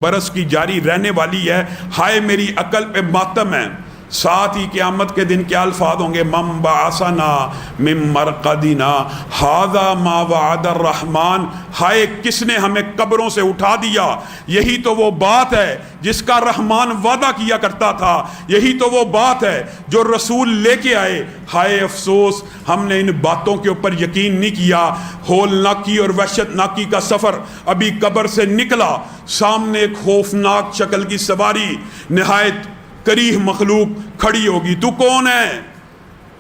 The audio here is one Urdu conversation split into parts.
برس کی جاری رہنے والی ہے، ہائے میری عقل پہ ماتم ہے۔ ساتھ ہی قیامت کے دن کیا الفاظ ہوں گے؟ من بعثنا من مرقدنا ھذا ما وعد الرحمن، ہائے کس نے ہمیں قبروں سے اٹھا دیا، یہی تو وہ بات ہے جس کا رحمان وعدہ کیا کرتا تھا، یہی تو وہ بات ہے جو رسول لے کے آئے۔ ہائے افسوس ہم نے ان باتوں کے اوپر یقین نہیں کیا۔ ہولناکی اور وحشت ناکی کا سفر، ابھی قبر سے نکلا، سامنے ایک خوفناک شکل کی سواری، نہایت کریہ مخلوق کھڑی ہوگی۔ تو کون ہے؟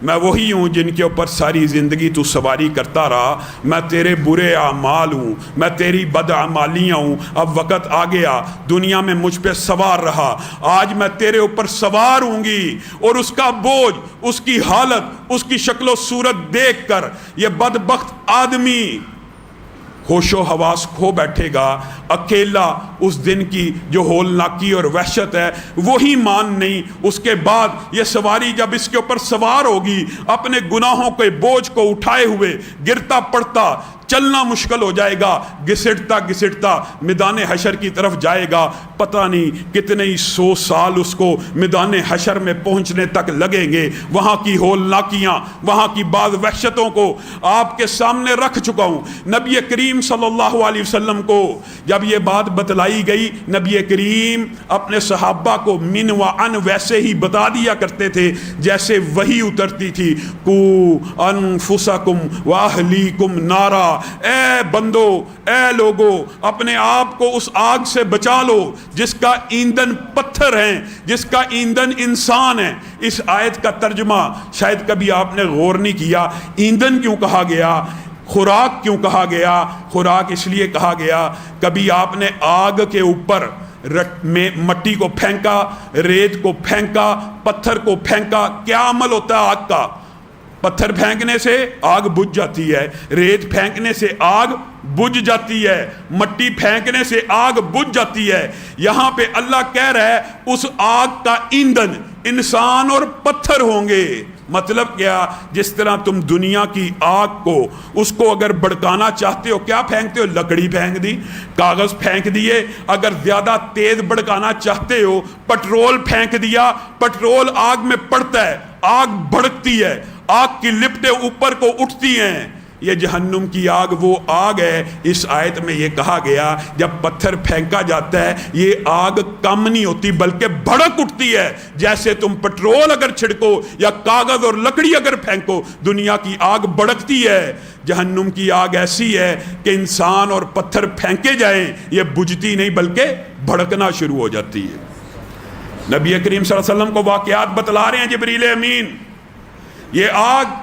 میں وہی ہوں جن کے اوپر ساری زندگی تو سواری کرتا رہا، میں تیرے برے اعمال ہوں، میں تیری بدعمالیاں ہوں، اب وقت آ گیا دنیا میں مجھ پہ سوار رہا، آج میں تیرے اوپر سوار ہوں گی۔ اور اس کا بوجھ، اس کی حالت، اس کی شکل و صورت دیکھ کر یہ بدبخت آدمی ہوش و حواس کھو بیٹھے گا، اکیلا اس دن کی جو ہولناکی اور وحشت ہے وہی مان نہیں۔ اس کے بعد یہ سواری جب اس کے اوپر سوار ہوگی، اپنے گناہوں کے بوجھ کو اٹھائے ہوئے گرتا پڑتا چلنا مشکل ہو جائے گا، گھسٹتا گھسٹتا میدان حشر کی طرف جائے گا۔ پتہ نہیں کتنے ہی 100 سال اس کو میدان حشر میں پہنچنے تک لگیں گے۔ وہاں کی ہولناکیاں، وہاں کی بعض وحشتوں کو آپ کے سامنے رکھ چکا ہوں۔ نبی کریم صلی اللہ علیہ وسلم کو جب یہ بات بتلائی گئی، نبی کریم اپنے صحابہ کو من و ان ویسے ہی بتا دیا کرتے تھے جیسے وحی اترتی تھی۔ کو انفسکم واہلیکم نارا، اے بندو، اے لوگو، اپنے آپ کو اس آگ سے بچا لو جس کا ایندھن پتھر ہیں، جس کا ایندھن انسان ہے۔ اس آیت کا ترجمہ شاید کبھی آپ نے غور نہیں کیا، ایندھن کیوں کہا گیا، خوراک کیوں کہا گیا؟ خوراک اس لیے کہا گیا، کبھی آپ نے آگ کے اوپر میں مٹی کو پھینکا، ریت کو پھینکا، پتھر کو پھینکا، کیا عمل ہوتا ہے آگ کا؟ پتھر پھینکنے سے آگ بجھ جاتی ہے، ریت پھینکنے سے آگ بجھ جاتی ہے، مٹی پھینکنے سے آگ بجھ جاتی ہے۔ یہاں پہ اللہ کہہ رہا ہے اس آگ کا ایندھن انسان اور پتھر ہوں گے۔ مطلب کیا؟ جس طرح تم دنیا کی آگ کو، اس کو اگر بھڑکانا چاہتے ہو، کیا پھینکتے ہو؟ لکڑی پھینک دی، کاغذ پھینک دیے۔ اگر زیادہ تیز بھڑکانا چاہتے ہو، پٹرول پھینک دیا، پٹرول آگ میں پڑتا ہے، آگ بھڑکتی ہے، آگ کی لپٹیں اوپر کو اٹھتی ہیں۔ یہ جہنم کی آگ وہ آگ ہے۔ اس آیت میں یہ کہا گیا جب پتھر پھینکا جاتا ہے یہ آگ کم نہیں ہوتی بلکہ بھڑک اٹھتی ہے۔ جیسے تم پٹرول اگر چھڑکو یا کاغذ اور لکڑی اگر پھینکو، دنیا کی آگ بھڑکتی ہے۔ جہنم کی آگ ایسی ہے کہ انسان اور پتھر پھینکے جائیں یہ بجھتی نہیں بلکہ بھڑکنا شروع ہو جاتی ہے۔ نبی کریم صلی اللہ علیہ وسلم کو واقعات بتلا رہے ہیں جبریل امین۔ یہ آگ،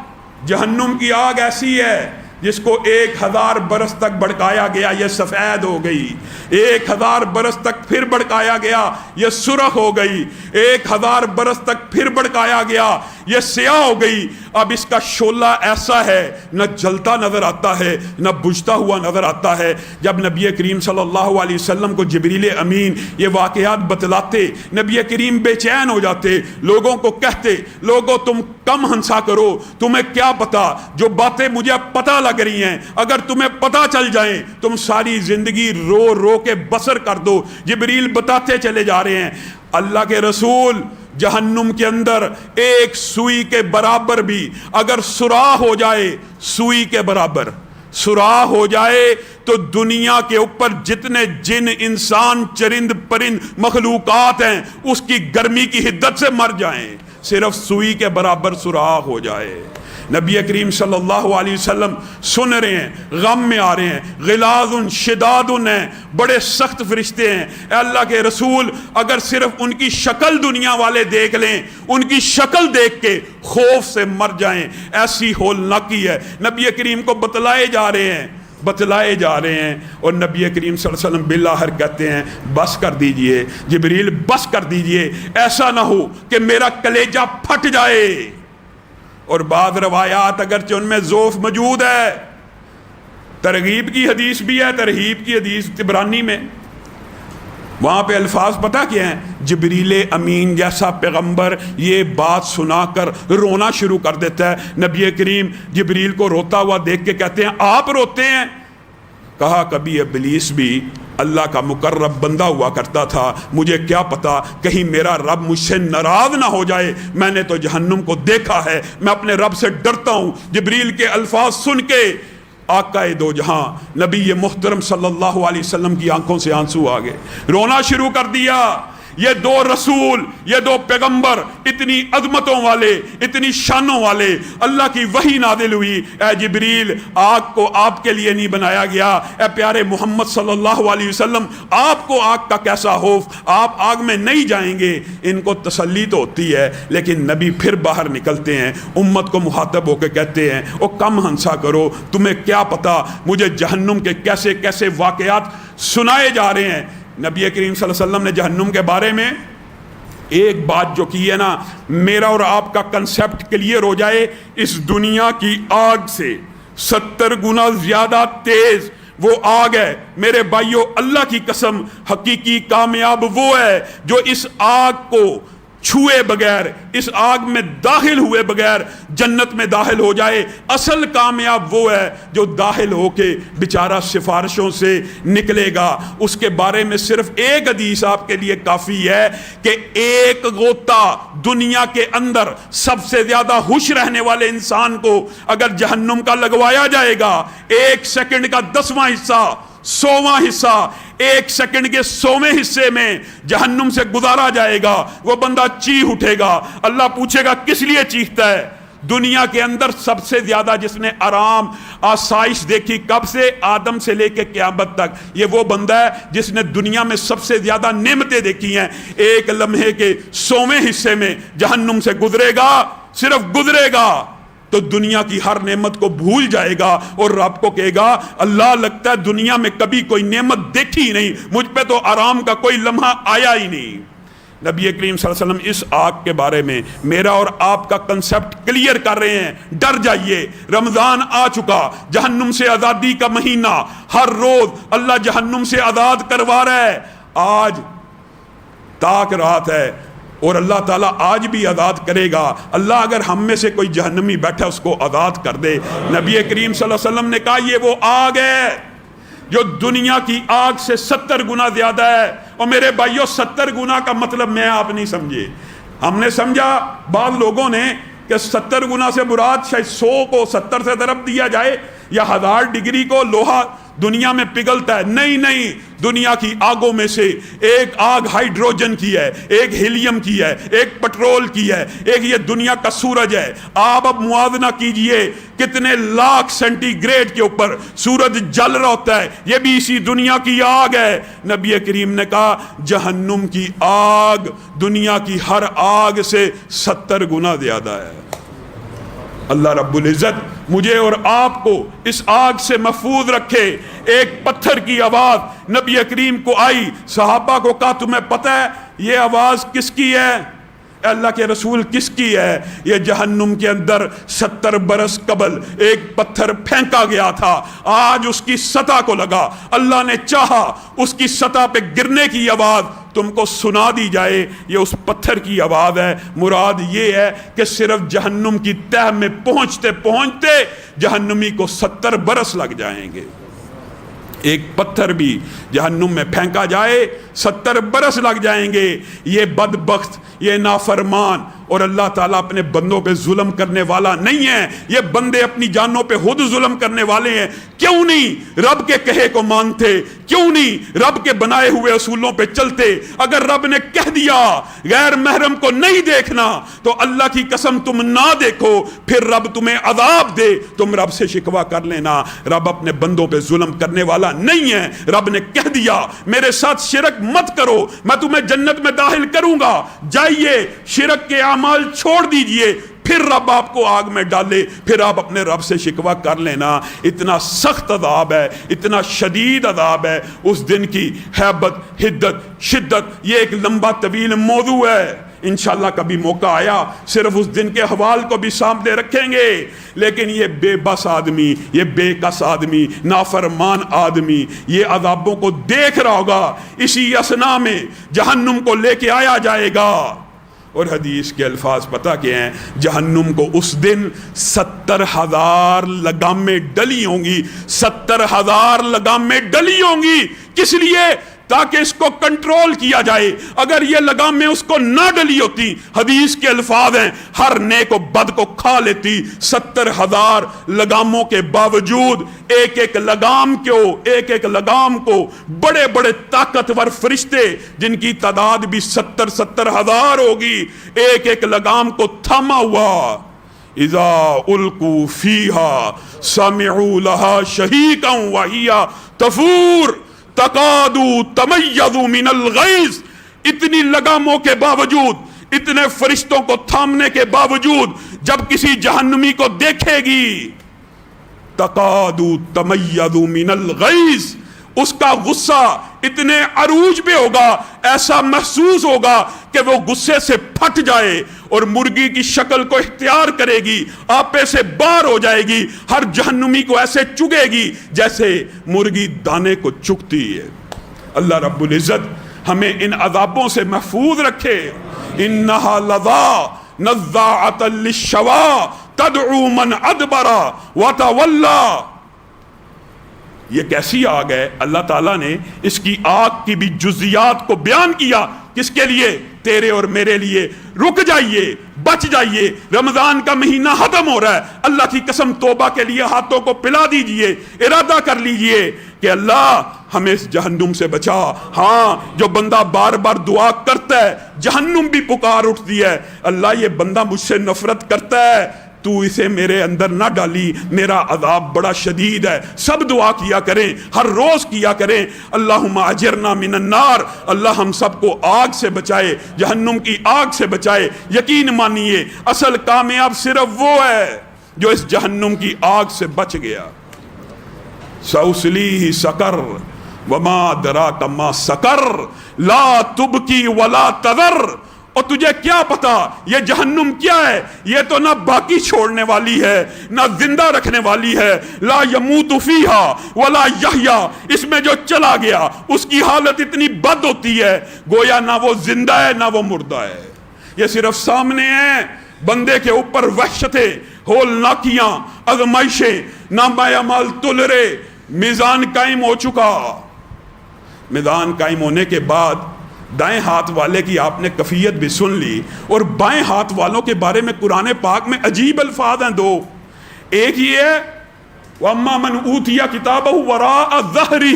جہنم کی آگ ایسی ہے جس کو 1000 برس تک بھڑکایا گیا، یہ سفید ہو گئی۔ 1000 برس تک پھر بھڑکایا گیا، یہ سرخ ہو گئی۔ 1000 برس تک پھر بھڑکایا گیا، یہ سیاہ ہو گئی۔ اب اس کا شعلہ ایسا ہے، نہ جلتا نظر آتا ہے نہ بجھتا ہوا نظر آتا ہے۔ جب نبی کریم صلی اللہ علیہ وسلم کو جبریل امین یہ واقعات بتلاتے، نبی کریم بے چین ہو جاتے، لوگوں کو کہتے، لوگوں تم کم ہنسا کرو، تمہیں کیا پتا، جو باتیں مجھے اب پتہ لگ رہی ہیں اگر تمہیں پتہ چل جائیں تم ساری زندگی رو رو کے بسر کر دو۔ جبریل بتاتے چلے جا رہے ہیں اللہ کے رسول، جہنم کے اندر ایک سوئی کے برابر بھی اگر سوراخ ہو جائے، سوئی کے برابر سوراخ ہو جائے تو دنیا کے اوپر جتنے جن، انسان، چرند پرند مخلوقات ہیں اس کی گرمی کی حدت سے مر جائیں، صرف سوئی کے برابر سوراخ ہو جائے۔ نبی کریم صلی اللہ علیہ وسلم سن رہے ہیں، غم میں آ رہے ہیں، غلاظ شداد ہیں، بڑے سخت فرشتے ہیں۔ اے اللہ کے رسول، اگر صرف ان کی شکل دنیا والے دیکھ لیں، ان کی شکل دیکھ کے خوف سے مر جائیں، ایسی ہولناکی ہے۔ نبی کریم کو بتلائے جا رہے ہیں اور نبی کریم صلی اللہ علیہ وسلم بالآخر کہتے ہیں بس کر دیجئے جبریل، بس کر دیجئے، ایسا نہ ہو کہ میرا کلیجہ پھٹ جائے۔ اور بعض روایات اگرچہ ان میں ضعف موجود ہے، ترغیب کی حدیث بھی ہے، ترہیب کی حدیث طبرانی میں، وہاں پہ الفاظ پتہ کیا ہیں؟ جبریل امین جیسا پیغمبر یہ بات سنا کر رونا شروع کر دیتا ہے۔ نبی کریم جبریل کو روتا ہوا دیکھ کے کہتے ہیں آپ روتے ہیں؟ کہا کبھی ابلیس بھی اللہ کا مقرب بندہ ہوا کرتا تھا، مجھے کیا پتا کہیں میرا رب مجھ سے ناراض نہ ہو جائے، میں نے تو جہنم کو دیکھا ہے، میں اپنے رب سے ڈرتا ہوں۔ جبریل کے الفاظ سن کے آقا دو جہاں نبی محترم صلی اللہ علیہ وسلم کی آنکھوں سے آنسو آ گئے، رونا شروع کر دیا۔ یہ دو رسول، یہ دو پیغمبر، اتنی عظمتوں والے، اتنی شانوں والے، اللہ کی وحی نازل ہوئی، اے جبریل آگ کو آپ کے لیے نہیں بنایا گیا، اے پیارے محمد صلی اللہ علیہ وسلم آپ کو آگ کا کیسا خوف، آپ آگ میں نہیں جائیں گے۔ ان کو تسلی تو ہوتی ہے، لیکن نبی پھر باہر نکلتے ہیں، امت کو مخاطب ہو کے کہتے ہیں او کم ہنسا کرو، تمہیں کیا پتا مجھے جہنم کے کیسے کیسے واقعات سنائے جا رہے ہیں۔ نبی کریم صلی اللہ علیہ وسلم نے جہنم کے بارے میں ایک بات جو کی ہے نا، میرا اور آپ کا کنسیپٹ کلیئر ہو جائے، اس دنیا کی آگ سے 70 گنا زیادہ تیز وہ آگ ہے۔ میرے بھائیو اللہ کی قسم، حقیقی کامیاب وہ ہے جو اس آگ کو چھوئے بغیر، اس آگ میں داخل ہوئے بغیر جنت میں داخل ہو جائے۔ اصل کامیاب وہ ہے جو داخل ہو کے بیچارہ سفارشوں سے نکلے گا۔ اس کے بارے میں صرف ایک حدیث آپ کے لیے کافی ہے کہ ایک غوطہ دنیا کے اندر سب سے زیادہ خوش رہنے والے انسان کو اگر جہنم کا لگوایا جائے گا، 1 سیکنڈ کا 10واں حصہ، 100واں حصہ، 1 سیکنڈ کے 100ویں حصے میں جہنم سے گزارا جائے گا، وہ بندہ چیخ اٹھے گا۔ اللہ پوچھے گا کس لیے چیختا ہے؟ دنیا کے اندر سب سے زیادہ جس نے آرام آسائش دیکھی کب سے؟ آدم سے لے کے قیامت تک، یہ وہ بندہ ہے جس نے دنیا میں سب سے زیادہ نعمتیں دیکھی ہیں۔ ایک لمحے کے 100ویں حصے میں جہنم سے گزرے گا، صرف گزرے گا تو دنیا کی ہر نعمت کو بھول جائے گا اور رب کو کہے گا اللہ لگتا ہے دنیا میں کبھی کوئی نعمت دیکھی نہیں، مجھ پہ تو آرام کا کوئی لمحہ آیا ہی نہیں۔ نبی کریم صلی اللہ علیہ وسلم اس آگ کے بارے میں میرا اور آپ کا کنسپٹ کلیئر کر رہے ہیں۔ ڈر جائیے، رمضان آ چکا، جہنم سے آزادی کا مہینہ، ہر روز اللہ جہنم سے آزاد کروا رہا ہے۔ آج تاک رات ہے اور اللہ تعالیٰ آج بھی آزاد کرے گا۔ اللہ اگر ہم میں سے کوئی جہنمی بیٹھا اس کو آزاد کر دے۔ نبی کریم صلی اللہ علیہ وسلم نے کہا یہ وہ آگ ہے جو دنیا کی آگ سے 70 گنا زیادہ ہے۔ اور میرے بھائیوں 70 گنا کا مطلب میں آپ نہیں سمجھے، ہم نے سمجھا بعض لوگوں نے کہ 70 گنا سے مراد شاید 100 کو 70 سے ضرب دیا جائے یا 1000 ڈگری کو لوہا دنیا میں پگھلتا ہے۔ نہیں نہیں، دنیا کی آگوں میں سے ایک آگ ہائیڈروجن کی ہے، ایک ہیلیم کی ہے، ایک پٹرول کی ہے، ایک یہ دنیا کا سورج ہے۔ آپ اب موازنہ کیجئے کتنے لاکھ سینٹی گریڈ کے اوپر سورج جل رہا ہوتا ہے، یہ بھی اسی دنیا کی آگ ہے۔ نبی کریم نے کہا جہنم کی آگ دنیا کی ہر آگ سے 70 گنا زیادہ ہے۔ اللہ رب العزت مجھے اور آپ کو اس آگ سے محفوظ رکھے۔ ایک پتھر کی آواز نبی کریم کو آئی، صحابہ کو کہا تمہیں پتہ ہے یہ آواز کس کی ہے؟ اللہ کے رسول کس کی ہے؟ یہ جہنم کے اندر 70 برس قبل ایک پتھر پھینکا گیا تھا، آج اس کی سطح کو لگا، اللہ نے چاہا اس کی سطح پہ گرنے کی آواز تم کو سنا دی جائے، یہ اس پتھر کی آواز ہے۔ مراد یہ ہے کہ صرف جہنم کی تہہ میں پہنچتے پہنچتے جہنمی کو 70 برس لگ جائیں گے۔ ایک پتھر بھی جہنم میں پھینکا جائے 70 برس لگ جائیں گے۔ یہ بدبخت، یہ نافرمان، اور اللہ تعالیٰ اپنے بندوں پہ ظلم کرنے والا نہیں ہے، یہ بندے اپنی جانوں پہ خود ظلم کرنے والے ہیں۔ کیوں نہیں رب کے کہے کو مانتے؟ کیوں نہیں رب کے بنائے ہوئے اصولوں پہ چلتے؟ اگر رب نے کہہ دیا غیر محرم کو نہیں دیکھنا تو اللہ کی قسم تم نہ دیکھو، پھر رب تمہیں عذاب دے تم رب سے شکوہ کر لینا۔ رب اپنے بندوں پہ ظلم کرنے والا نہیں ہے۔ رب نے کہہ دیا میرے ساتھ شرک مت کرو، میں تمہیں جنت میں داخل کروں گا، جائیے شرک کے اعمال چھوڑ دیجئے، پھر رب آپ کو آگ میں ڈالے، پھر آپ اپنے رب سے شکوہ کر لینا۔ اتنا سخت عذاب ہے، اتنا شدید عذاب ہے، اس دن کی ہیبت، حدت، شدت یہ ایک لمبا طویل موضوع ہے۔ انشاءاللہ کبھی موقع آیا صرف اس دن کے حوال کو بھی سامنے رکھیں گے، لیکن یہ بے بس آدمی، یہ بے کس آدمی، نافرمان آدمی یہ عذابوں کو دیکھ رہا ہوگا۔ اسی اسنا میں جہنم کو لے کے آیا جائے گا اور حدیث کے الفاظ پتہ کیا ہیں؟ جہنم کو اس دن 70,000 لگامیں ڈلی ہوں گی، 70,000 لگامیں ڈلی ہوں گی۔ کس لیے؟ تاکہ اس کو کنٹرول کیا جائے۔ اگر یہ لگامیں اس کو نہ ڈلی ہوتی، حدیث کے الفاظ ہیں، ہر نیک و بد کو کھا لیتی۔ 70,000 لگاموں کے باوجود ایک ایک لگام کو بڑے بڑے طاقتور فرشتے جن کی تعداد بھی 70,000 ہوگی، ایک ایک لگام کو تھاما ہوا۔ اذا القوا فیہا سمعوا لہا شہیقا وہی تفور تکاد تمیز من الغیظ۔ اتنی لگاموں کے باوجود، اتنے فرشتوں کو تھامنے کے باوجود جب کسی جہنمی کو دیکھے گی، تکاد تمیز من الغیظ، اس کا غصہ اتنے عروج پہ ہوگا، ایسا محسوس ہوگا کہ وہ غصے سے پھٹ جائے اور مرغی کی شکل کو اختیار کرے گی، آپے سے باہر ہو جائے گی، ہر جہنمی کو ایسے چگے گی جیسے مرغی دانے کو چگتی ہے۔ اللہ رب العزت ہمیں ان عذابوں سے محفوظ رکھے۔ انہا لظا نزاعۃ للشوا تدعو من ادبر وتولا۔ یہ کیسی آگ ہے؟ اللہ تعالیٰ نے اس کی آگ کی بھی جزیات کو بیان کیا۔ کس کے لیے؟ تیرے اور میرے لیے۔ رک جائیے، بچ جائیے، رمضان کا مہینہ ختم ہو رہا ہے، اللہ کی قسم توبہ کے لیے ہاتھوں کو پلا دیجئے، ارادہ کر لیجئے کہ اللہ ہمیں اس جہنم سے بچا۔ ہاں، جو بندہ بار بار دعا کرتا ہے، جہنم بھی پکار اٹھتی ہے، اللہ یہ بندہ مجھ سے نفرت کرتا ہے، تو اسے میرے اندر نہ ڈالی، میرا عذاب بڑا شدید ہے۔ سب دعا کیا کریں، ہر روز کیا کریں، اللہم اجرنا من النار، اللہ ہم سب کو آگ سے بچائے، جہنم کی آگ سے بچائے۔ یقین مانیے اصل کامیاب صرف وہ ہے جو اس جہنم کی آگ سے بچ گیا۔ سأصلیہ سقر وما ادراک ما سقر لا تبکی ولا تذر۔ اور تجھے کیا پتا یہ جہنم کیا ہے؟ یہ تو نہ باقی چھوڑنے والی ہے، نہ زندہ رکھنے والی ہے۔ لا یموت فیہا ولا یحیا، اس میں جو چلا گیا اس کی حالت اتنی بد ہوتی ہے گویا نہ وہ زندہ ہے نہ وہ مردہ ہے۔ یہ صرف سامنے ہے، بندے کے اوپر وحشتیں، ہولناکیاں، ازمائشیں، نامہ اعمال تلرے، میزان قائم ہو چکا۔ میزان قائم ہونے کے بعد دائیں ہاتھ والے کی آپ نے کیفیت بھی سن لی، اور بائیں ہاتھ والوں کے بارے میں قرآن پاک میں عجیب الفاظ ہیں دو۔ ایک یہ ہے وَأَمَّا مَنْ أُوتِيَ كِتَابَهُ وَرَاءَ ظَهْرِهِ،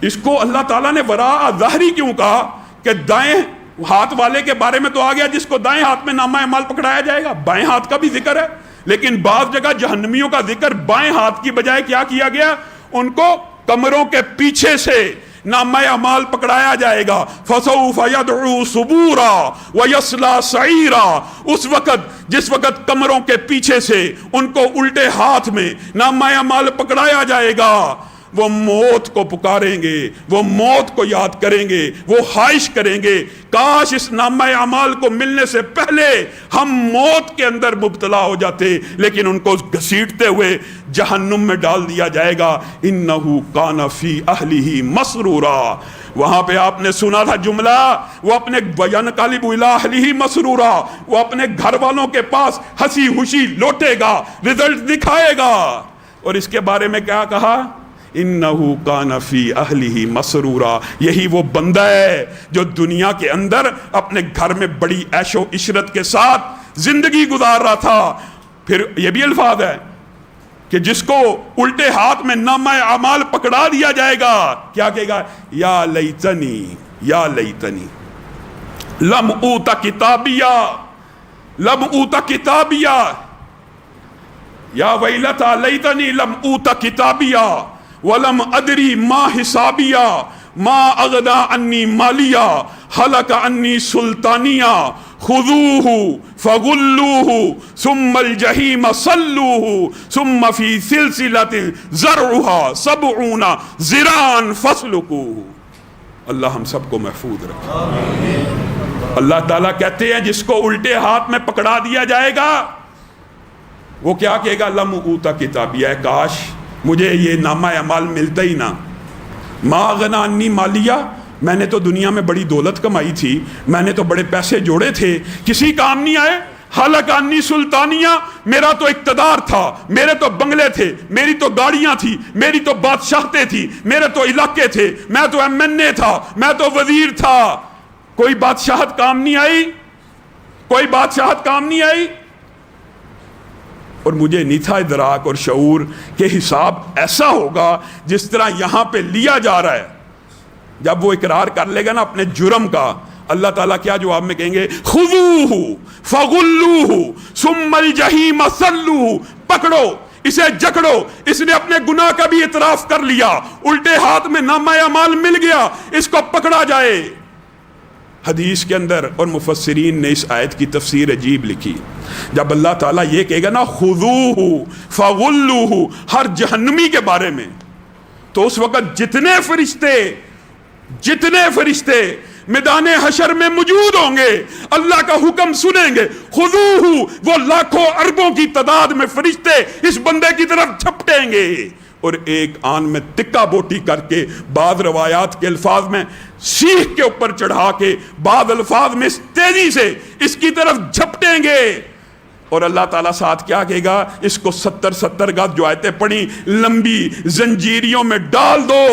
اس کو اللہ تعالیٰ نے وراء ظہری کیوں کہا؟ کہ دائیں ہاتھ والے کے بارے میں تو آ گیا جس کو دائیں ہاتھ میں نامہ اعمال پکڑایا جائے گا، بائیں ہاتھ کا بھی ذکر ہے، لیکن بعض جگہ جہنمیوں کا ذکر بائیں ہاتھ کی بجائے کیا کیا گیا؟ ان کو کمروں کے پیچھے سے نامہ اعمال پکڑایا جائے گا۔ فَسَوْفَ يَدْعُو ثُبُورًا وَيَصْلَىٰ سَعِيرًا، اس وقت جس وقت کمروں کے پیچھے سے ان کو الٹے ہاتھ میں نامہ اعمال پکڑایا جائے گا، وہ موت کو پکاریں گے، وہ موت کو یاد کریں گے، وہ خواہش کریں گے کاش اس نامہ اعمال کو ملنے سے پہلے ہم موت کے اندر مبتلا ہو جاتے، لیکن ان کو گھسیٹتے ہوئے جہنم میں ڈال دیا جائے گا۔ انہو کان فی اہلہ مسرورا، وہاں پہ آپ نے سنا تھا جملہ، وہ اپنے وَيَنْقَلِبُ إِلَىٰ أَهْلِهِ مَسْرُورًا، وہ اپنے گھر والوں کے پاس ہنسی خوشی لوٹے گا، رزلٹ دکھائے گا۔ اور اس کے بارے میں کیا کہا؟ انہو کان فی اہلہ مسرورا، یہی وہ بندہ ہے جو دنیا کے اندر اپنے گھر میں بڑی عیش و عشرت کے ساتھ زندگی گزار رہا تھا۔ پھر یہ بھی الفاظ ہے کہ جس کو الٹے ہاتھ میں نامہ اعمال پکڑا دیا جائے گا، کیا کہے گا؟ یا لیتنی یا لیتنی لم اوت کتابیا لم اوت کتابیا یا ویلتا لیتنی لم اوت کتابیا ولم ادری ما حسابیا ما اغنا انی مالیا ہلک انی سلطانیا خذوہ فغلوہ ثم الجحیم صلوہ ثم فی سلسلۃ ذرعها 70 ذراعا فاسلکوہ۔ اللہ ہم سب کو محفوظ رکھے۔ اللہ تعالیٰ کہتے ہیں جس کو الٹے ہاتھ میں پکڑا دیا جائے گا وہ کیا کہے گا؟ لم اوتا کتابیہ، کاش مجھے یہ نامہ اعمال ملتا ہی نہ۔ ما غنا انی مالیہ میں نے تو دنیا میں بڑی دولت کمائی تھی، میں نے تو بڑے پیسے جوڑے تھے، کسی کام نہیں آئے۔ حلق انی سلطانیہ، میرا تو اقتدار تھا، میرے تو بنگلے تھے، میری تو گاڑیاں تھی، میری تو بادشاہتیں تھی، میرے تو علاقے تھے، میں تو MNA تھا، میں تو وزیر تھا، کوئی بادشاہت کام نہیں آئی، کوئی بادشاہت کام نہیں آئی۔ اور مجھے نہیں تھا ادراک اور شعور کہ حساب ایسا ہوگا جس طرح یہاں پہ لیا جا رہا ہے۔ جب وہ اقرار کر لے گا نا اپنے جرم کا، اللہ تعالیٰ کیا جواب میں کہیں گے؟ خذوہ فغلوہ ثم الجحیم صلوہ، پکڑو اسے، جکڑو، اس نے اپنے گناہ کا بھی اعتراف کر لیا، الٹے ہاتھ میں نامہ اعمال مل گیا، اس کو پکڑا جائے۔ حدیث کے اندر اور مفسرین نے اس آیت کی تفسیر عجیب لکھی، جب اللہ تعالیٰ یہ کہے گا نا خذوہ فغلوہ ہر جہنمی کے بارے میں، تو اس وقت جتنے فرشتے میدان حشر میں موجود ہوں گے اللہ کا حکم سنیں گے، خذوہ، وہ لاکھوں اربوں کی تعداد میں فرشتے اس بندے کی طرف جھپٹیں گے، اور ایک آن میں تکا بوٹی کر کے، بعض روایات کے الفاظ میں سیخ کے اوپر چڑھا کے، بعض الفاظ میں اس تیزی سے اس کی طرف جھپٹیں گے، اور اللہ تعالیٰ ساتھ کیا کہے گا؟ اس کو 70 گز جو آیتیں پڑھی لمبی زنجیریوں میں ڈال دو،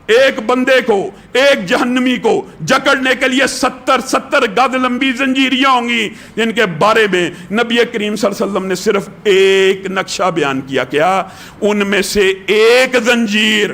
ایک بندے کو، ایک جہنمی کو جکڑنے کے لیے 70 گز لمبی زنجیریاں ہوں گی، جن کے بارے میں نبی کریم صلی اللہ علیہ وسلم نے صرف ایک نقشہ بیان کیا، کیا؟ ان میں سے ایک زنجیر،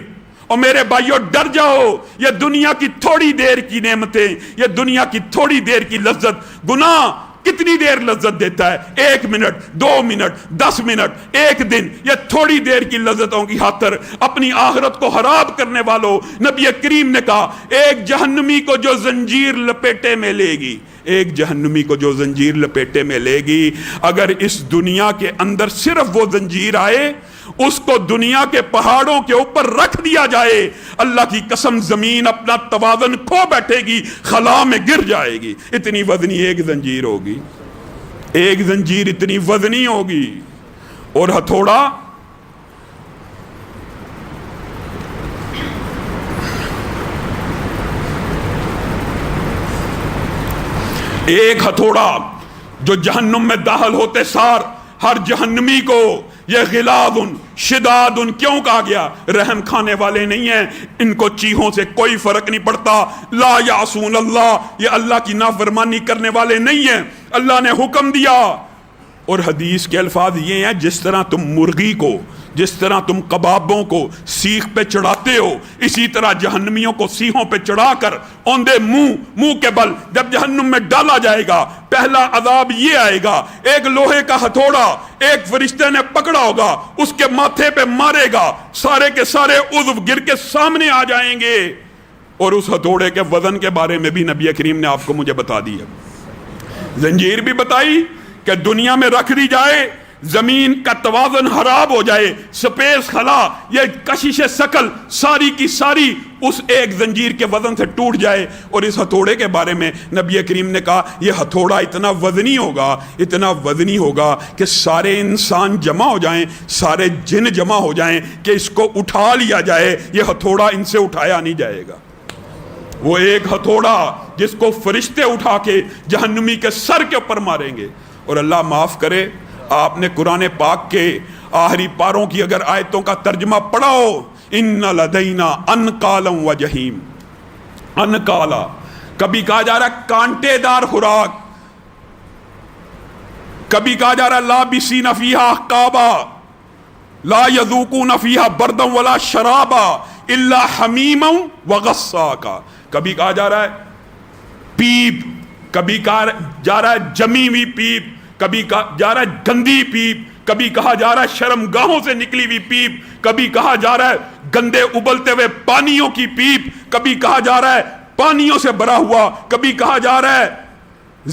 اور میرے بھائیو ڈر جاؤ، یہ دنیا کی تھوڑی دیر کی نعمتیں، یہ دنیا کی تھوڑی دیر کی لذت، گناہ کتنی دیر لذت دیتا ہے؟ 1 منٹ، 2 منٹ، 10 منٹ، 1 دن، یہ تھوڑی دیر کی لذتوں کی خاطر اپنی آخرت کو خراب کرنے والوں، نبی کریم نے کہا ایک جہنمی کو جو زنجیر لپیٹے میں لے گی، ایک جہنمی کو جو زنجیر لپیٹے میں لے گی، اگر اس دنیا کے اندر صرف وہ زنجیر آئے، اس کو دنیا کے پہاڑوں کے اوپر رکھ دیا جائے، اللہ کی قسم زمین اپنا توازن کھو بیٹھے گی، خلا میں گر جائے گی، اتنی وزنی ایک زنجیر ہوگی، ایک زنجیر اتنی وزنی ہوگی۔ اور ہتھوڑا ایک ہتھوڑا جو جہنم میں داخل ہوتے سار ہر جہنمی کو یہ غلاظ شداد کیوں کہا گیا؟ رحم کھانے والے نہیں ہیں، ان کو چیخوں سے کوئی فرق نہیں پڑتا، لا یعصون اللہ، یہ اللہ کی نافرمانی کرنے والے نہیں ہیں، اللہ نے حکم دیا۔ اور حدیث کے الفاظ یہ ہیں جس طرح تم مرغی کو، جس طرح تم کبابوں کو سیخ پہ چڑھاتے ہو، اسی طرح جہنمیوں کو سیخوں پہ چڑھا کر اوندے منہ کے بل جب جہنم میں ڈالا جائے گا، پہلا عذاب یہ آئے گا، ایک لوہے کا ہتھوڑا ایک فرشتے نے پکڑا ہوگا، اس کے ماتھے پہ مارے گا، سارے کے سارے عضو گر کے سامنے آ جائیں گے۔ اور اس ہتھوڑے کے وزن کے بارے میں بھی نبی کریم نے آپ کو مجھے بتا دیا، زنجیر بھی بتائی کہ دنیا میں رکھ دی جائے، زمین کا توازن خراب ہو جائے، سپیس خلا، یہ کشش ثقل ساری کی ساری اس ایک زنجیر کے وزن سے ٹوٹ جائے۔ اور اس ہتھوڑے کے بارے میں نبی کریم نے کہا یہ ہتھوڑا اتنا وزنی ہوگا، اتنا وزنی ہوگا کہ سارے انسان جمع ہو جائیں، سارے جن جمع ہو جائیں کہ اس کو اٹھا لیا جائے، یہ ہتھوڑا ان سے اٹھایا نہیں جائے گا۔ وہ ایک ہتھوڑا جس کو فرشتے اٹھا کے جہنمی کے سر کے اوپر ماریں گے۔ اور اللہ معاف کرے، آپ نے قرآن پاک کے آخری پاروں کی اگر آیتوں کا ترجمہ پڑھا ہو، ان لدینا انقالا و جہیم، انقالا کبھی کہا جا رہا ہے کانٹے دار خوراک، کبھی کہا جا رہا ہے لابسین فیہا احقابا لا یذوقون فیہا بردا ولا شرابا الا حمیما وغساقا، کبھی کہا جا رہا ہے پیپ، کبھی کہا جا رہا ہے جمی ہوئی پیپ، کبھی کہا جا رہا ہے گندی پیپ، کبھی کہا جا رہا ہے شرم گاہوں سے نکلی ہوئی پیپ، کبھی کہا جا رہا ہے گندے ابلتے ہوئے پانیوں کی پیپ، کبھی کہا جا رہا ہے پانیوں سے بھرا ہوا، کبھی کہا جا رہا ہے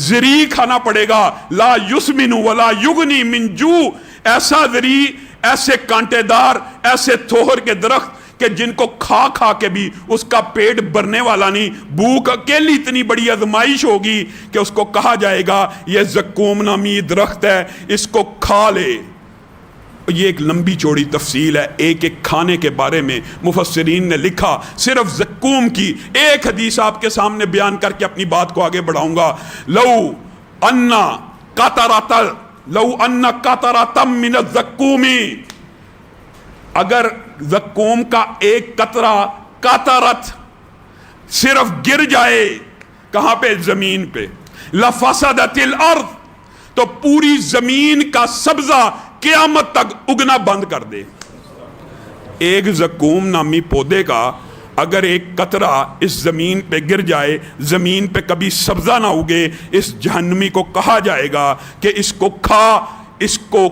زری کھانا پڑے گا، لا یسمن ولا یغنی من جوع، ایسا زری، ایسے کانٹے دار، ایسے تھوہر کے درخت کہ جن کو کھا کھا کے بھی اس کا پیٹ بھرنے والا نہیں، بھوک اکیلی اتنی بڑی آزمائش ہوگی کہ اس کو کہا جائے گا یہ زقوم نامی درخت ہے، اس کو کھا لے، یہ ایک لمبی چوڑی تفصیل ہے، ایک ایک کھانے کے بارے میں مفسرین نے لکھا. صرف زقوم کی ایک حدیث آپ کے سامنے بیان کر کے اپنی بات کو آگے بڑھاؤں گا. لو ان قطرۃ من الزقوم، اگر زقوم کا ایک قطرہ قطرت صرف گر جائے کہاں پہ؟ زمین پہ. لفسدت الارض، تو پوری زمین کا سبزہ قیامت تک اگنا بند کر دے. ایک زقوم نامی پودے کا اگر ایک قطرہ اس زمین پہ گر جائے، زمین پہ کبھی سبزہ نہ اگے، اس جہنمی کو کہا جائے گا کہ اس کو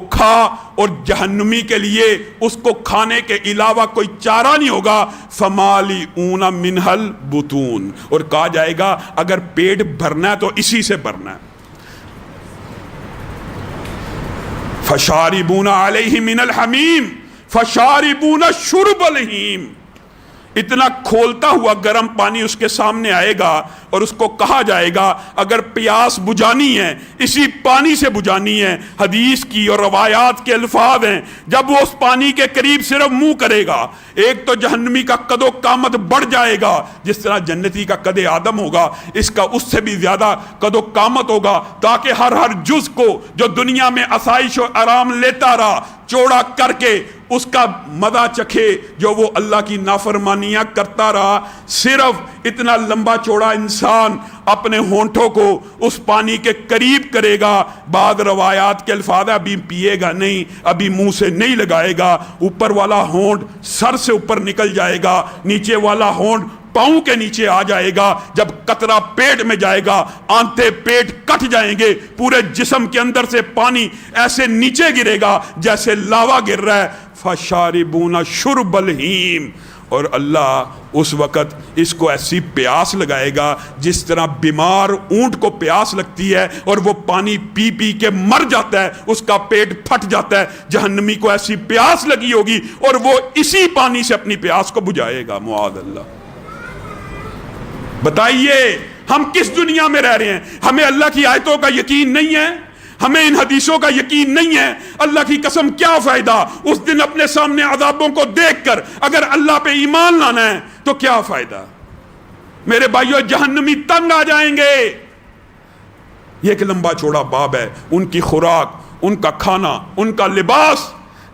کھا، اور جہنمی کے لیے اس کو کھانے کے علاوہ کوئی چارہ نہیں ہوگا. فمالئون منھا البطون، اور کہا جائے گا اگر پیٹ بھرنا ہے تو اسی سے بھرنا ہے. فشاربون علیہ من الحمیم فشاربون شرب الہیم، اتنا کھولتا ہوا گرم پانی اس کے سامنے آئے گا اور اس کو کہا جائے گا اگر پیاس بجھانی ہے اسی پانی سے بجھانی ہے. حدیث کی اور روایات کے الفاظ ہیں، جب وہ اس پانی کے قریب صرف منہ کرے گا، ایک تو جہنمی کا قد و قامت بڑھ جائے گا، جس طرح جنتی کا قد آدم ہوگا اس کا اس سے بھی زیادہ قد و قامت ہوگا، تاکہ ہر جز کو جو دنیا میں آسائش و آرام لیتا رہا چوڑا کر کے اس کا مزہ چکھے جو وہ اللہ کی نافرمانیاں کرتا رہا. صرف اتنا لمبا چوڑا انسان اپنے ہونٹوں کو اس پانی کے قریب کرے گا. بعض روایات کے الفاظ ابھی پیے گا نہیں، ابھی منہ سے نہیں لگائے گا، اوپر والا ہونٹ سر سے اوپر نکل جائے گا، نیچے والا ہونٹ پاؤں کے نیچے آ جائے گا. جب قطرہ پیٹ میں جائے گا آنتے پیٹ کٹ جائیں گے، پورے جسم کے اندر سے پانی ایسے نیچے گرے گا جیسے لاوا گر رہا ہے. فشاربون شرب الہیم، اور اللہ اس وقت اس کو ایسی پیاس لگائے گا جس طرح بیمار اونٹ کو پیاس لگتی ہے اور وہ پانی پی پی کے مر جاتا ہے، اس کا پیٹ پھٹ جاتا ہے. جہنمی کو ایسی پیاس لگی ہوگی اور وہ اسی پانی سے اپنی پیاس کو بجھائے گا. معاذ اللہ. بتائیے ہم کس دنیا میں رہ رہے ہیں؟ ہمیں اللہ کی آیتوں کا یقین نہیں ہے، ہمیں ان حدیثوں کا یقین نہیں ہے. اللہ کی قسم کیا فائدہ اس دن اپنے سامنے عذابوں کو دیکھ کر اگر اللہ پہ ایمان لانا ہے تو کیا فائدہ؟ میرے بھائیو جہنمی تنگ آ جائیں گے. یہ ایک لمبا چوڑا باب ہے. ان کی خوراک، ان کا کھانا، ان کا لباس.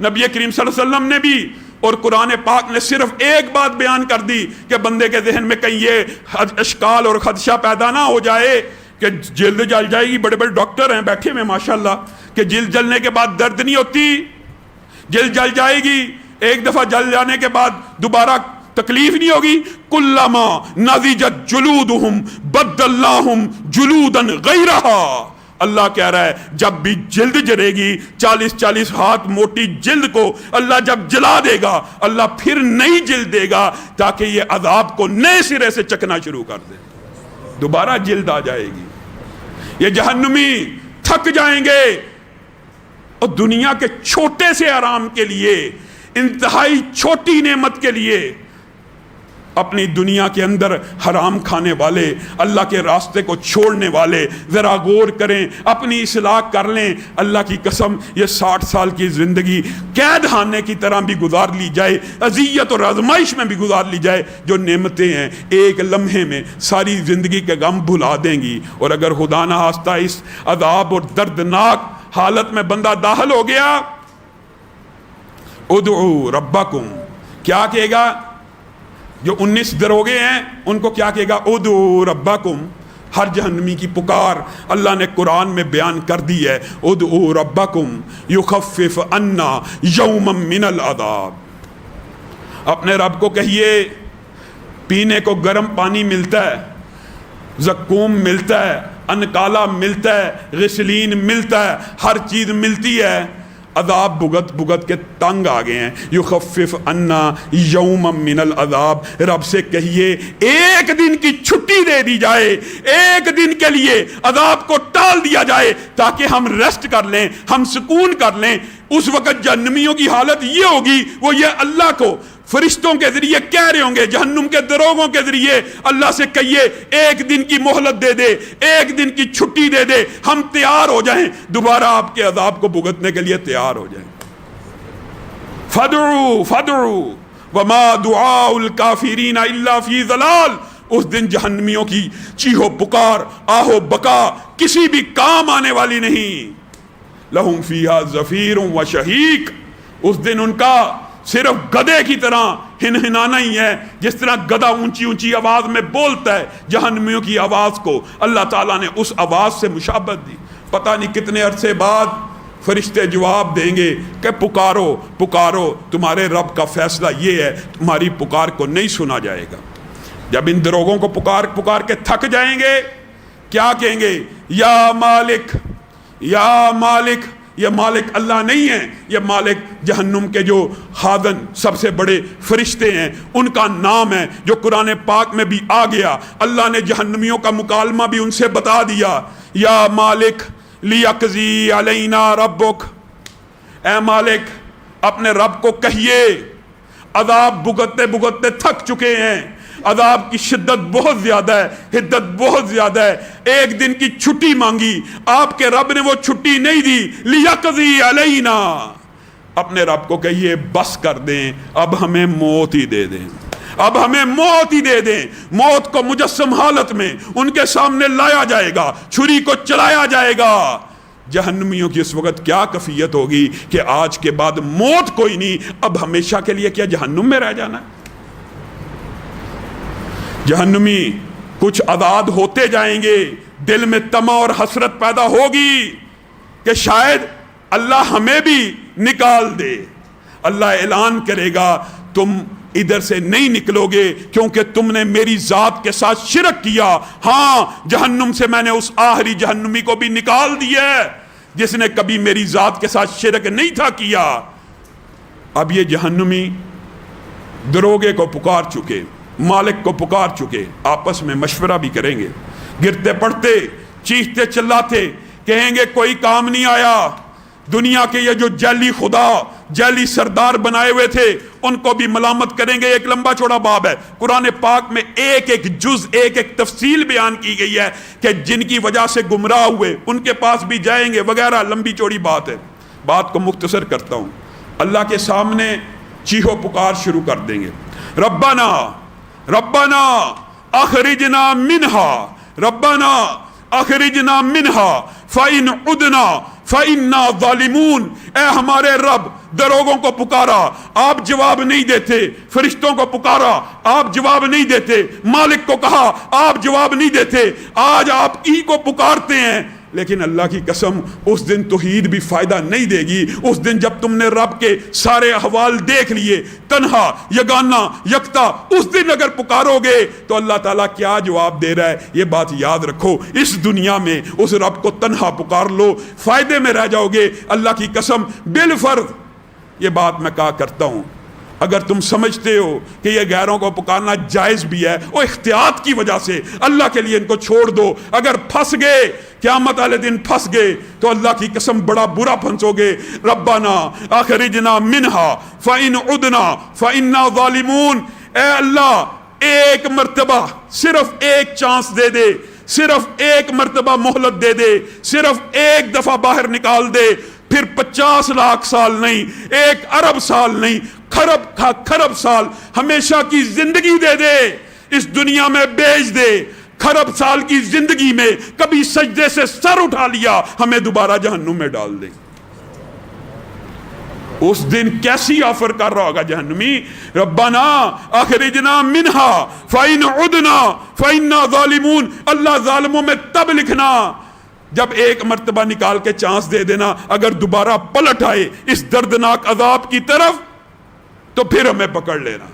نبی کریم صلی اللہ علیہ وسلم نے بھی اور قرآن پاک نے صرف ایک بات بیان کر دی کہ بندے کے ذہن میں کہیں یہ اشکال اور خدشہ پیدا نہ ہو جائے کہ جلد جل جائے گی. بڑے بڑے ڈاکٹر ہیں بیٹھے ہوئے ماشاءاللہ کہ جلد جلنے کے بعد درد نہیں ہوتی، جلد جل جائے گی، ایک دفعہ جل جانے کے بعد دوبارہ تکلیف نہیں ہوگی. کلما نضجت جلودہم بدلناہم جلودا غیرہا. اللہ کہہ رہا ہے جب بھی جلد جلے گی 40 ہاتھ موٹی جلد کو اللہ جب جلا دے گا اللہ پھر نئی جلد دے گا تاکہ یہ عذاب کو نئے سرے سے چکنا شروع کر دے. دوبارہ جلد آ جائے گی. یہ جہنمی تھک جائیں گے اور دنیا کے چھوٹے سے آرام کے لیے، انتہائی چھوٹی نعمت کے لیے اپنی دنیا کے اندر حرام کھانے والے، اللہ کے راستے کو چھوڑنے والے ذرا غور کریں، اپنی اصلاح کر لیں. اللہ کی قسم یہ 60 سال کی زندگی قید خانے کی طرح بھی گزار لی جائے، اذیت اور آزمائش میں بھی گزار لی جائے، جو نعمتیں ہیں ایک لمحے میں ساری زندگی کے غم بھلا دیں گی. اور اگر خدا نہ خواستہ اس عذاب اور دردناک حالت میں بندہ داخل ہو گیا، ادعو ربکم، کیا کہے گا؟ جو 19 دروگے ہیں ان کو کیا کہے گا؟ ادعو ربکم. ہر جہنمی کی پکار اللہ نے قرآن میں بیان کر دی ہے. ادعو ربکم یخفف عنا یوما من العذاب. اپنے رب کو کہیے پینے کو گرم پانی ملتا ہے، زقوم ملتا ہے، انکالا ملتا ہے، غسلین ملتا ہے، ہر چیز ملتی ہے، عذاب بھگت کے تنگ آ گئے ہیں. یخفف عنا یوما من العذاب. رب سے کہیے ایک دن کی چھٹی دے دی جائے، ایک دن کے لیے عذاب کو ٹال دیا جائے تاکہ ہم ریسٹ کر لیں، ہم سکون کر لیں. اس وقت جہنمیوں کی حالت یہ ہوگی، وہ یہ اللہ کو فرشتوں کے ذریعے کہہ رہے ہوں گے، جہنم کے دروغوں کے ذریعے اللہ سے کہیے ایک دن کی مہلت دے دے، ایک دن کی چھٹی دے دے، ہم تیار ہو جائیں، دوبارہ آپ کے عذاب کو بھگتنے کے لیے تیار ہو جائیں. فدعو وما دعاء الکافرین الا فی ضلال. اس دن جہنمیوں کی چیخو پکار آہو بکا کسی بھی کام آنے والی نہیں. لہم فیہا زفیر و شہیق. اس دن ان کا صرف گدے کی طرح ہنہنانا ہی ہے. جس طرح گدھا اونچی اونچی آواز میں بولتا ہے جہنمیوں کی آواز کو اللہ تعالیٰ نے اس آواز سے مشابہت دی. پتہ نہیں کتنے عرصے بعد فرشتے جواب دیں گے کہ پکارو پکارو تمہارے رب کا فیصلہ یہ ہے تمہاری پکار کو نہیں سنا جائے گا. جب ان دروغوں کو پکار پکار کے تھک جائیں گے کیا کہیں گے؟ یا مالک یا مالک. یہ مالک اللہ نہیں ہے، یہ مالک جہنم کے جو خازن سب سے بڑے فرشتے ہیں ان کا نام ہے جو قرآن پاک میں بھی آ گیا. اللہ نے جہنمیوں کا مکالمہ بھی ان سے بتا دیا. یا مالک لیقضی علینا ربک. اے مالک اپنے رب کو کہیے عذاب بھگتتے بھگتتے تھک چکے ہیں. عذاب کی شدت بہت زیادہ ہے، حدت بہت زیادہ ہے. ایک دن کی چھٹی مانگی آپ کے رب نے وہ چھٹی نہیں دی. لیقضی علینا. اپنے رب کو کہیے بس کر دیں اب ہمیں موت ہی دے دیں، اب ہمیں موت ہی دے دیں. موت کو مجسم حالت میں ان کے سامنے لایا جائے گا، چھری کو چلایا جائے گا. جہنمیوں کی اس وقت کیا کیفیت ہوگی کہ آج کے بعد موت کوئی نہیں، اب ہمیشہ کے لیے کیا جہنم میں رہ جانا ہے. جہنمی کچھ آزاد ہوتے جائیں گے، دل میں طمع اور حسرت پیدا ہوگی کہ شاید اللہ ہمیں بھی نکال دے. اللہ اعلان کرے گا تم ادھر سے نہیں نکلو گے کیونکہ تم نے میری ذات کے ساتھ شرک کیا. ہاں جہنم سے میں نے اس آخری جہنمی کو بھی نکال دیا ہے جس نے کبھی میری ذات کے ساتھ شرک نہیں تھا کیا. اب یہ جہنمی دروغے کو پکار چکے، مالک کو پکار چکے، آپس میں مشورہ بھی کریں گے، گرتے پڑتے چیختے چلاتے کہیں گے کوئی کام نہیں آیا. دنیا کے یہ جو جعلی خدا جعلی سردار بنائے ہوئے تھے ان کو بھی ملامت کریں گے. ایک لمبا چوڑا باب ہے قرآن پاک میں، ایک ایک جز ایک ایک تفصیل بیان کی گئی ہے کہ جن کی وجہ سے گمراہ ہوئے ان کے پاس بھی جائیں گے وغیرہ. لمبی چوڑی بات ہے، بات کو مختصر کرتا ہوں. اللہ کے سامنے چیخو پکار شروع کر دیں گے. ربنا ربنا اخرجنا منہا، ربنا اخرجنا منہا فإن عدنا فإنا ظالمون. اے ہمارے رب دروغوں کو پکارا آپ جواب نہیں دیتے، فرشتوں کو پکارا آپ جواب نہیں دیتے، مالک کو کہا آپ جواب نہیں دیتے، آج آپ ہی کو پکارتے ہیں. لیکن اللہ کی قسم اس دن توحید بھی فائدہ نہیں دے گی. اس دن جب تم نے رب کے سارے احوال دیکھ لیے، تنہا یگانہ یکتا، اس دن اگر پکارو گے تو اللہ تعالیٰ کیا جواب دے رہا ہے یہ بات یاد رکھو. اس دنیا میں اس رب کو تنہا پکار لو، فائدے میں رہ جاؤ گے. اللہ کی قسم بالفرض یہ بات میں کہا کرتا ہوں، اگر تم سمجھتے ہو کہ یہ غیروں کو پکارنا جائز بھی ہے، وہ احتیاط کی وجہ سے اللہ کے لیے ان کو چھوڑ دو. اگر پھنس گئے قیامت والے دن پھنس گئے تو اللہ کی قسم بڑا برا پھنسو گے. ربنا اخرجنا منہا فإن عدنا فإنا ظالمون. اے اللہ ایک مرتبہ صرف ایک چانس دے دے، صرف ایک مرتبہ مہلت دے دے، صرف ایک دفعہ باہر نکال دے. پھر 50 لاکھ سال نہیں، 1 ارب سال نہیں، خرب سال ہمیشہ کی زندگی دے دے، اس دنیا میں بیچ دے. خرب سال کی زندگی میں کبھی سجدے سے سر اٹھا لیا ہمیں دوبارہ جہنم میں ڈال دے. اس دن کیسی آفر کر رہا ہوگا جہنمی. ربنا اخرجنا منہا فإن عدنا فإنا ظالمون. اللہ ظالموں میں تب لکھنا جب ایک مرتبہ نکال کے چانس دے دینا، اگر دوبارہ پلٹ آئے اس دردناک عذاب کی طرف تو پھر ہمیں پکڑ لینا.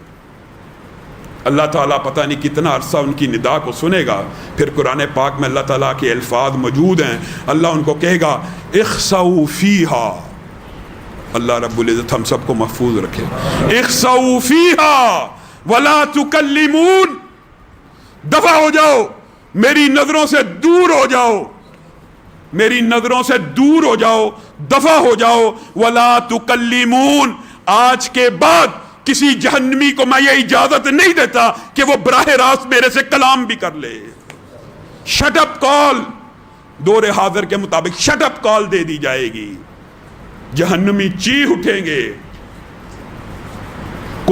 اللہ تعالیٰ پتہ نہیں کتنا عرصہ ان کی ندا کو سنے گا. پھر قرآن پاک میں اللہ تعالیٰ کے الفاظ موجود ہیں. اللہ ان کو کہے گا اخسؤوا فیہا. اللہ رب العزت ہم سب کو محفوظ رکھے. اخسؤوا فیہا ولا تکلمون. دفع ہو جاؤ، میری نظروں سے دور ہو جاؤ، میری نظروں سے دور ہو جاؤ، دفع ہو جاؤ. ولا تکلمون. آج کے بعد کسی جہنمی کو میں یہ اجازت نہیں دیتا کہ وہ براہ راست میرے سے کلام بھی کر لے. شٹ اپ کال دور حاضر کے مطابق شٹ اپ کال دے دی جائے گی. جہنمی چیخ اٹھیں گے